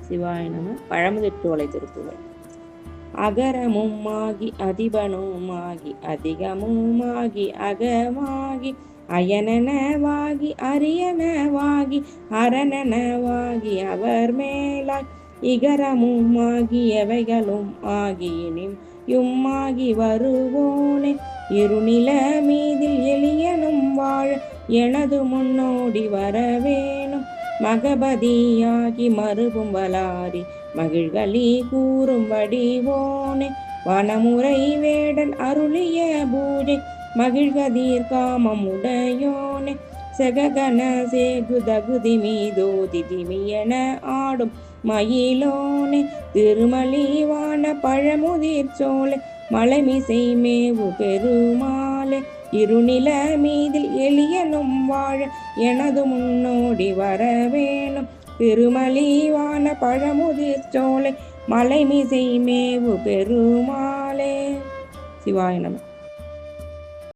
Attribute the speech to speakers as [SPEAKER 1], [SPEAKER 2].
[SPEAKER 1] சிவாய நம. பழமுதிர்ச்சோலை திருப்புகழ். அகரமுமாகி அதிபனுமாகி அதிகமுமாகி அகமாகி அயனனவாகி அரியனவாகி அரணனவாகி அவர் மேலாய் இகரமுமாகி எவைகளும் ஆகியினும் யும்மாகி வருவோனே இருநில மீதில் எளியனும் வாழ எனது முன்னோடி வரவேணும் மகபதியாகி மறுபும் வலாரி மகிழ்களி கூறும் வடிவோனே வனமுறை வேடன் அருளிய பூஜை மகிழ்கதீர் காமமுடையோனே செககன சேகுதகுதி மீதோதி திமியன ஆடும் மயிலோனே திருமலிவான பழமுதிர் சோலை மலைமிசை மேவு பெருமாளே இருநில மீதில் எளியனும் வாழ எனது முன்னோடி வரவேணும் திருமலிவான பழமுதிர் சோலை மலைமிசை மேவு பெருமாளே. சிவாய நம.